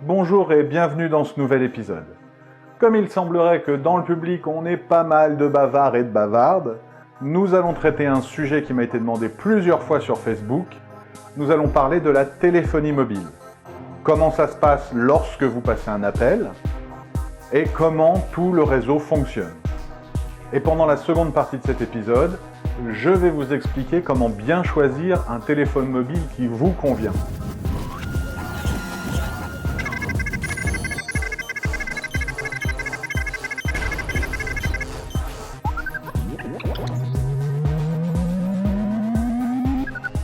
Bonjour et bienvenue dans ce nouvel épisode. Comme il semblerait que dans le public on ait pas mal de bavards et de bavardes, nous allons traiter un sujet qui m'a été demandé plusieurs fois sur Facebook. Nous allons parler de la téléphonie mobile. Comment ça se passe lorsque vous passez un appel et comment tout le réseau fonctionne. Et pendant la seconde partie de cet épisode, je vais vous expliquer comment bien choisir un téléphone mobile qui vous convient.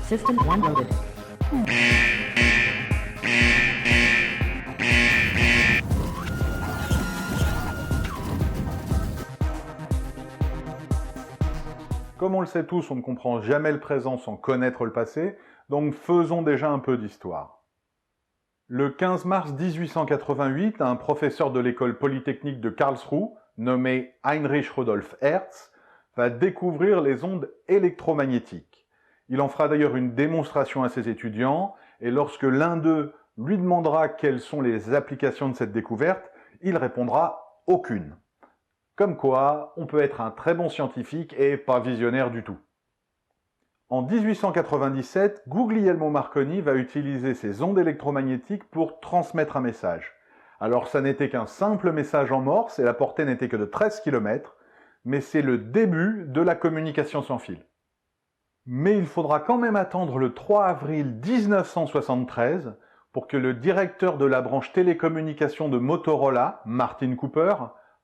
System downloaded. Comme on le sait tous, on ne comprend jamais le présent sans connaître le passé, donc faisons déjà un peu d'histoire. Le 15 mars 1888, un professeur de l'école polytechnique de Karlsruhe, nommé Heinrich Rudolf Hertz, va découvrir les ondes électromagnétiques. Il en fera d'ailleurs une démonstration à ses étudiants, et lorsque l'un d'eux lui demandera quelles sont les applications de cette découverte, il répondra « aucune ». Comme quoi, on peut être un très bon scientifique et pas visionnaire du tout. En 1897, Guglielmo Marconi va utiliser ces ondes électromagnétiques pour transmettre un message. Alors ça n'était qu'un simple message en morse et la portée n'était que de 13 km, mais c'est le début de la communication sans fil. Mais il faudra quand même attendre le 3 avril 1973 pour que le directeur de la branche télécommunications de Motorola, Martin Cooper,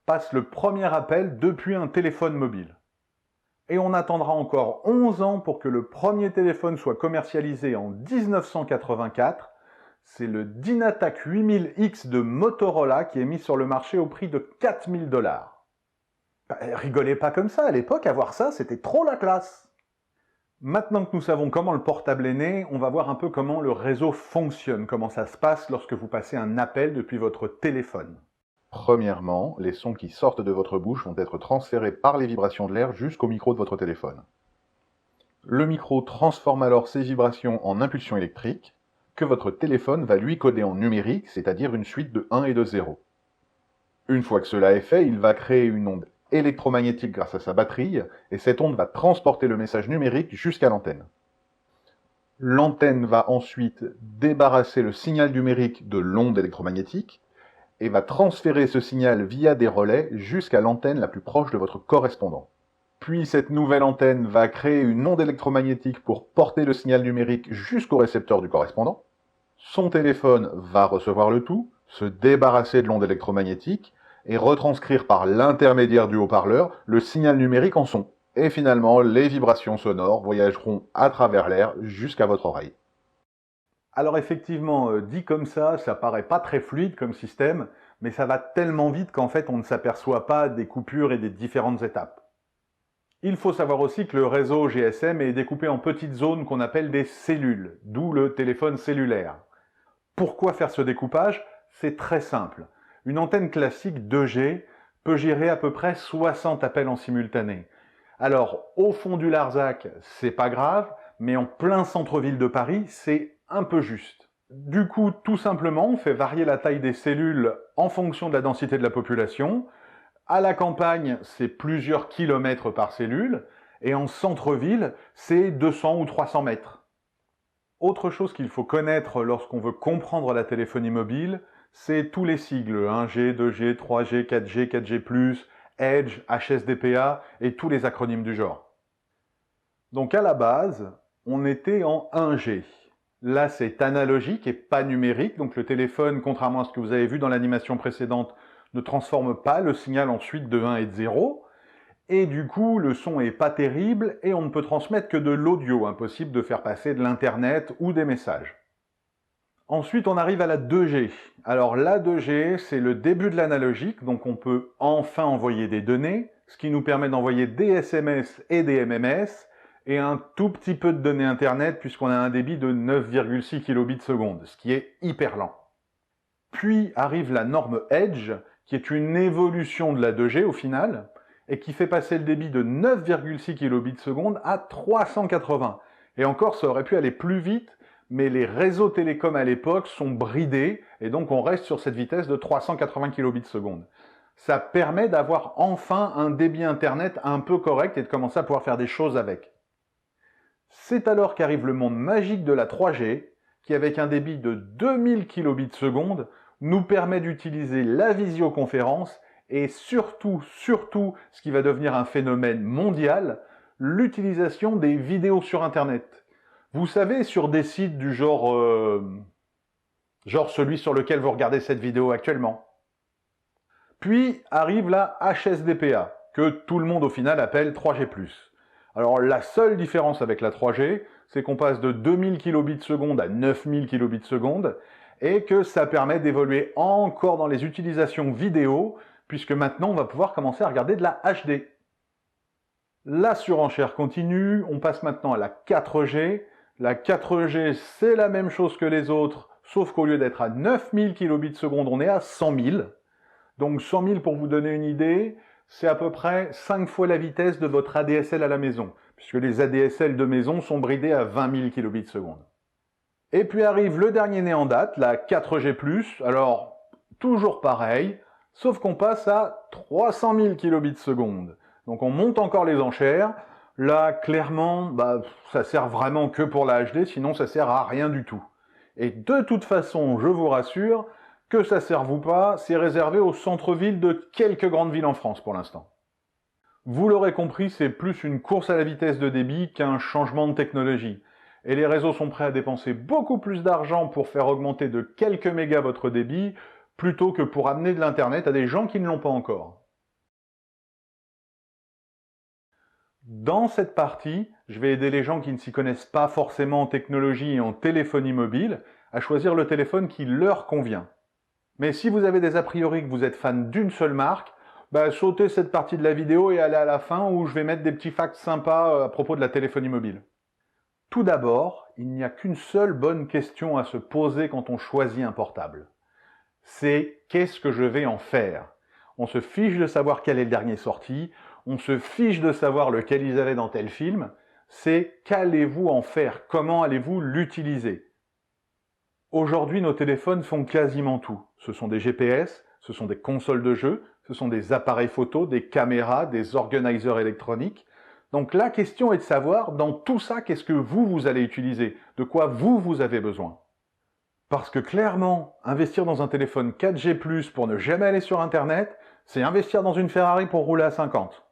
passe le premier appel depuis un téléphone mobile. Et on attendra encore 11 ans pour que le premier téléphone soit commercialisé en 1984. C'est le Dynatac 8000X de Motorola qui est mis sur le marché au prix de 4000 $. Rigolez pas comme ça, à l'époque, avoir ça, c'était trop la classe. Maintenant que nous savons comment le portable est né, on va voir un peu comment le réseau fonctionne, comment ça se passe lorsque vous passez un appel depuis votre téléphone. Premièrement, les sons qui sortent de votre bouche vont être transférés par les vibrations de l'air jusqu'au micro de votre téléphone. Le micro transforme alors ces vibrations en impulsions électriques, que votre téléphone va lui coder en numérique, c'est-à-dire une suite de 1 et de 0. Une fois que cela est fait, il va créer une onde électromagnétique grâce à sa batterie, et cette onde va transporter le message numérique jusqu'à l'antenne. L'antenne va ensuite débarrasser le signal numérique de l'onde électromagnétique, et va transférer ce signal via des relais jusqu'à l'antenne la plus proche de votre correspondant. Puis cette nouvelle antenne va créer une onde électromagnétique pour porter le signal numérique jusqu'au récepteur du correspondant. Son téléphone va recevoir le tout, se débarrasser de l'onde électromagnétique et retranscrire par l'intermédiaire du haut-parleur le signal numérique en son. Et finalement, les vibrations sonores voyageront à travers l'air jusqu'à votre oreille. Alors effectivement, dit comme ça paraît pas très fluide comme système, mais ça va tellement vite qu'en fait on ne s'aperçoit pas des coupures et des différentes étapes. Il faut savoir aussi que le réseau GSM est découpé en petites zones qu'on appelle des cellules, d'où le téléphone cellulaire. Pourquoi faire ce découpage? C'est très simple. Une antenne classique 2G peut gérer à peu près 60 appels en simultané. Alors, au fond du Larzac, c'est pas grave, mais en plein centre-ville de Paris, c'est un peu juste. Du coup, tout simplement, on fait varier la taille des cellules en fonction de la densité de la population. À la campagne, c'est plusieurs kilomètres par cellule, et en centre-ville, c'est 200 ou 300 mètres. Autre chose qu'il faut connaître lorsqu'on veut comprendre la téléphonie mobile, c'est tous les sigles, 1G, 2G, 3G, 4G, 4G+, Edge, HSDPA et tous les acronymes du genre. Donc à la base, on était en 1G. Là, c'est analogique et pas numérique, donc le téléphone, contrairement à ce que vous avez vu dans l'animation précédente, ne transforme pas le signal en suite de 1 et de 0, et du coup, le son est pas terrible, et on ne peut transmettre que de l'audio, impossible de faire passer de l'internet ou des messages. Ensuite, on arrive à la 2G. Alors la 2G, c'est le début de l'analogique, donc on peut enfin envoyer des données, ce qui nous permet d'envoyer des SMS et des MMS, et un tout petit peu de données internet puisqu'on a un débit de 9,6 kilobits seconde, ce qui est hyper lent. Puis arrive la norme Edge, qui est une évolution de la 2G au final, et qui fait passer le débit de 9,6 kilobits seconde à 380. Et encore, ça aurait pu aller plus vite, mais les réseaux télécoms à l'époque sont bridés, et donc on reste sur cette vitesse de 380 kilobits seconde. Ça permet d'avoir enfin un débit internet un peu correct et de commencer à pouvoir faire des choses avec. C'est alors qu'arrive le monde magique de la 3G, qui avec un débit de 2000 kilobits seconde, nous permet d'utiliser la visioconférence et surtout, ce qui va devenir un phénomène mondial, l'utilisation des vidéos sur Internet. Vous savez, sur des sites du genre celui sur lequel vous regardez cette vidéo actuellement. Puis arrive la HSDPA, que tout le monde au final appelle 3G+. Alors la seule différence avec la 3G, c'est qu'on passe de 2000 kilobits seconde à 9000 kilobits seconde, et que ça permet d'évoluer encore dans les utilisations vidéo, puisque maintenant on va pouvoir commencer à regarder de la HD. La surenchère continue, on passe maintenant à la 4G. La 4G, c'est la même chose que les autres, sauf qu'au lieu d'être à 9000 kilobits seconde, on est à 100 000. Donc 100 000, pour vous donner une idée, c'est à peu près 5 fois la vitesse de votre ADSL à la maison, puisque les ADSL de maison sont bridés à 20 000 kilobits seconde. Et puis arrive le dernier né en date, la 4G+, alors toujours pareil, sauf qu'on passe à 300 000 kilobits seconde. Donc on monte encore les enchères. Là, clairement, ça sert vraiment que pour la HD, sinon ça sert à rien du tout. Et de toute façon, je vous rassure, que ça serve ou pas, c'est réservé au centre-ville de quelques grandes villes en France pour l'instant. Vous l'aurez compris, c'est plus une course à la vitesse de débit qu'un changement de technologie. Et les réseaux sont prêts à dépenser beaucoup plus d'argent pour faire augmenter de quelques mégas votre débit, plutôt que pour amener de l'internet à des gens qui ne l'ont pas encore. Dans cette partie, je vais aider les gens qui ne s'y connaissent pas forcément en technologie et en téléphonie mobile à choisir le téléphone qui leur convient. Mais si vous avez des a priori que vous êtes fan d'une seule marque, sautez cette partie de la vidéo et allez à la fin où je vais mettre des petits facts sympas à propos de la téléphonie mobile. Tout d'abord, il n'y a qu'une seule bonne question à se poser quand on choisit un portable. C'est qu'est-ce que je vais en faire? On se fiche de savoir quel est le dernier sorti, on se fiche de savoir lequel ils avaient dans tel film, c'est qu'allez-vous en faire? Comment allez-vous l'utiliser? Aujourd'hui, nos téléphones font quasiment tout. Ce sont des GPS, ce sont des consoles de jeux, ce sont des appareils photo, des caméras, des organisers électroniques. Donc la question est de savoir, dans tout ça, qu'est-ce que vous allez utiliser? De quoi vous avez besoin? Parce que clairement, investir dans un téléphone 4G+, pour ne jamais aller sur Internet, c'est investir dans une Ferrari pour rouler à 50.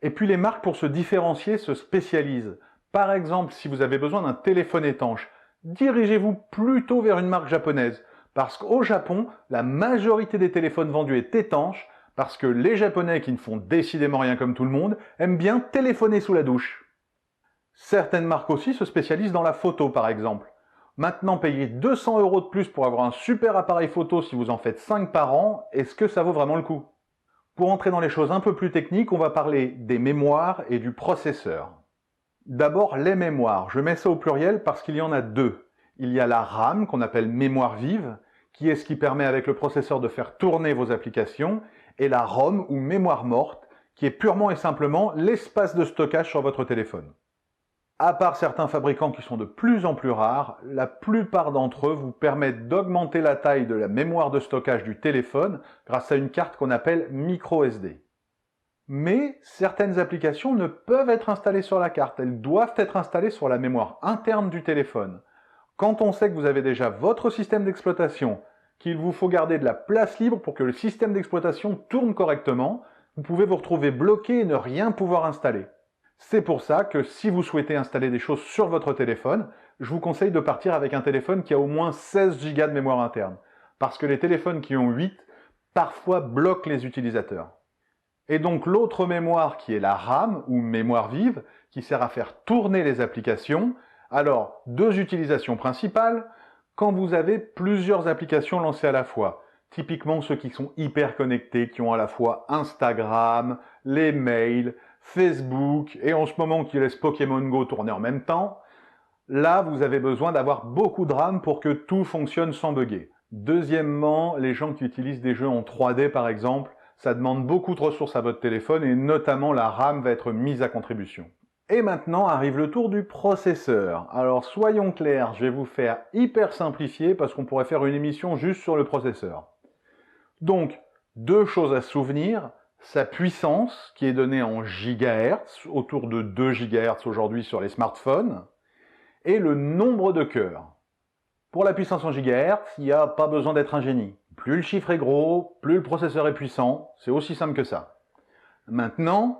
Et puis les marques, pour se différencier, se spécialisent. Par exemple, si vous avez besoin d'un téléphone étanche, dirigez-vous plutôt vers une marque japonaise. Parce qu'au Japon, la majorité des téléphones vendus est étanche, parce que les Japonais, qui ne font décidément rien comme tout le monde, aiment bien téléphoner sous la douche. Certaines marques aussi se spécialisent dans la photo, par exemple. Maintenant, payer 200 € de plus pour avoir un super appareil photo si vous en faites 5 par an, est-ce que ça vaut vraiment le coup? Pour entrer dans les choses un peu plus techniques, on va parler des mémoires et du processeur. D'abord, les mémoires. Je mets ça au pluriel parce qu'il y en a deux. Il y a la RAM, qu'on appelle mémoire vive, qui est ce qui permet avec le processeur de faire tourner vos applications, et la ROM, ou mémoire morte, qui est purement et simplement l'espace de stockage sur votre téléphone. À part certains fabricants qui sont de plus en plus rares, la plupart d'entre eux vous permettent d'augmenter la taille de la mémoire de stockage du téléphone grâce à une carte qu'on appelle microSD. Mais certaines applications ne peuvent être installées sur la carte, elles doivent être installées sur la mémoire interne du téléphone. Quand on sait que vous avez déjà votre système d'exploitation, qu'il vous faut garder de la place libre pour que le système d'exploitation tourne correctement, vous pouvez vous retrouver bloqué et ne rien pouvoir installer. C'est pour ça que si vous souhaitez installer des choses sur votre téléphone, je vous conseille de partir avec un téléphone qui a au moins 16 Go de mémoire interne. Parce que les téléphones qui ont 8, parfois bloquent les utilisateurs. Et donc l'autre mémoire qui est la RAM, ou mémoire vive, qui sert à faire tourner les applications. Alors, deux utilisations principales, quand vous avez plusieurs applications lancées à la fois. Typiquement ceux qui sont hyper connectés, qui ont à la fois Instagram, les mails, Facebook, et en ce moment qui laisse Pokémon Go tourner en même temps, là vous avez besoin d'avoir beaucoup de RAM pour que tout fonctionne sans bugger. Deuxièmement, les gens qui utilisent des jeux en 3D par exemple, ça demande beaucoup de ressources à votre téléphone et notamment la RAM va être mise à contribution. Et maintenant arrive le tour du processeur. Alors soyons clairs, je vais vous faire hyper simplifier parce qu'on pourrait faire une émission juste sur le processeur. Donc, deux choses à se souvenir, sa puissance qui est donnée en gigahertz, autour de 2 gigahertz aujourd'hui sur les smartphones, et le nombre de cœurs. Pour la puissance en gigahertz, il n'y a pas besoin d'être un génie. Plus le chiffre est gros, plus le processeur est puissant, c'est aussi simple que ça. Maintenant,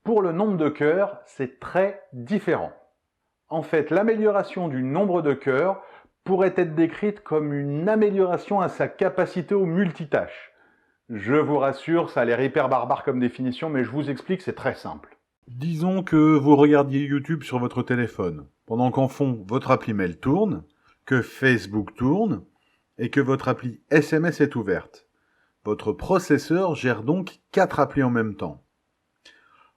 pour le nombre de cœurs, c'est très différent. En fait, l'amélioration du nombre de cœurs pourrait être décrite comme une amélioration à sa capacité au multitâche. Je vous rassure, ça a l'air hyper barbare comme définition, mais je vous explique, c'est très simple. Disons que vous regardiez YouTube sur votre téléphone, pendant qu'en fond, votre appli mail tourne, que Facebook tourne, et que votre appli SMS est ouverte. Votre processeur gère donc 4 applis en même temps.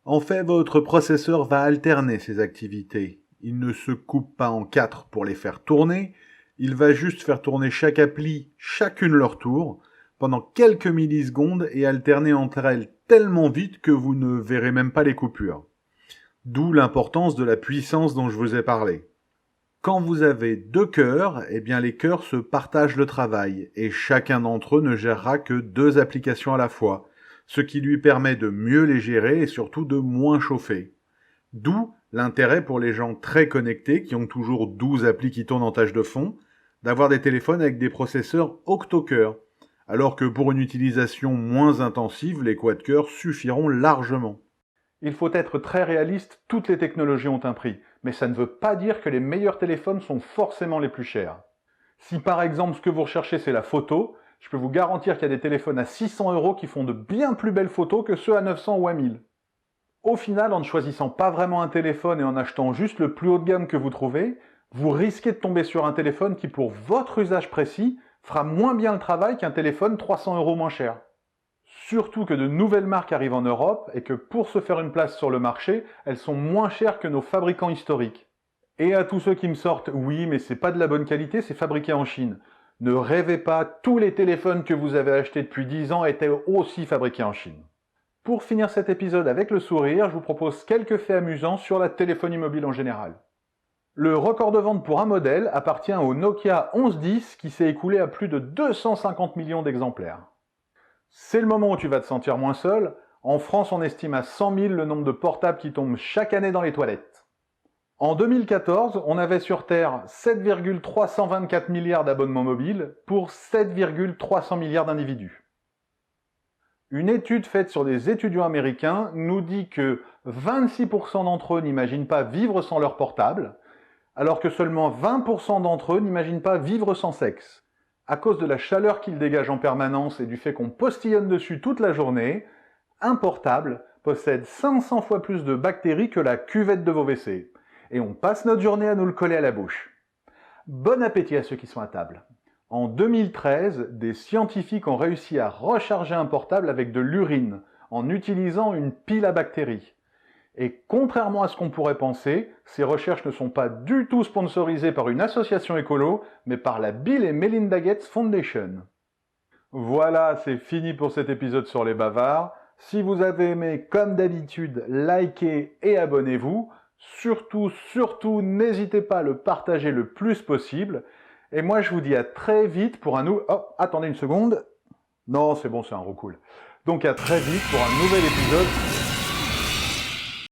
En fait, votre processeur va alterner ces activités. Il ne se coupe pas en 4 pour les faire tourner, il va juste faire tourner chaque appli, chacune leur tour, pendant quelques millisecondes et alterner entre elles tellement vite que vous ne verrez même pas les coupures. D'où l'importance de la puissance dont je vous ai parlé. Quand vous avez 2 cœurs, eh bien les cœurs se partagent le travail et chacun d'entre eux ne gérera que 2 applications à la fois, ce qui lui permet de mieux les gérer et surtout de moins chauffer. D'où l'intérêt pour les gens très connectés qui ont toujours 12 applis qui tournent en tâche de fond, d'avoir des téléphones avec des processeurs octocœurs, alors que pour une utilisation moins intensive, les quad-cœurs suffiront largement. Il faut être très réaliste, toutes les technologies ont un prix, mais ça ne veut pas dire que les meilleurs téléphones sont forcément les plus chers. Si par exemple ce que vous recherchez c'est la photo, je peux vous garantir qu'il y a des téléphones à 600 € qui font de bien plus belles photos que ceux à 900 ou à 1000. Au final, en ne choisissant pas vraiment un téléphone et en achetant juste le plus haut de gamme que vous trouvez, vous risquez de tomber sur un téléphone qui pour votre usage précis fera moins bien le travail qu'un téléphone 300 € moins cher. Surtout que de nouvelles marques arrivent en Europe et que pour se faire une place sur le marché, elles sont moins chères que nos fabricants historiques. Et à tous ceux qui me sortent « oui, mais c'est pas de la bonne qualité, c'est fabriqué en Chine ». Ne rêvez pas, tous les téléphones que vous avez achetés depuis 10 ans étaient aussi fabriqués en Chine. Pour finir cet épisode avec le sourire, je vous propose quelques faits amusants sur la téléphonie mobile en général. Le record de vente pour un modèle appartient au Nokia 1110 qui s'est écoulé à plus de 250 millions d'exemplaires. C'est le moment où tu vas te sentir moins seul. En France, on estime à 100 000 le nombre de portables qui tombent chaque année dans les toilettes. En 2014, on avait sur Terre 7,324 milliards d'abonnements mobiles pour 7,300 milliards d'individus. Une étude faite sur des étudiants américains nous dit que 26% d'entre eux n'imaginent pas vivre sans leur portable, alors que seulement 20% d'entre eux n'imaginent pas vivre sans sexe. À cause de la chaleur qu'il dégage en permanence et du fait qu'on postillonne dessus toute la journée, un portable possède 500 fois plus de bactéries que la cuvette de vos WC. Et on passe notre journée à nous le coller à la bouche. Bon appétit à ceux qui sont à table. En 2013, des scientifiques ont réussi à recharger un portable avec de l'urine en utilisant une pile à bactéries. Et contrairement à ce qu'on pourrait penser, ces recherches ne sont pas du tout sponsorisées par une association écolo, mais par la Bill et Melinda Gates Foundation. Voilà, c'est fini pour cet épisode sur les bavards. Si vous avez aimé, comme d'habitude, likez et abonnez-vous. Surtout, n'hésitez pas à le partager le plus possible. Et moi, je vous dis à très vite pour un nouveau... Oh, attendez une seconde. Non, c'est bon, c'est un recool. Donc à très vite pour un nouvel épisode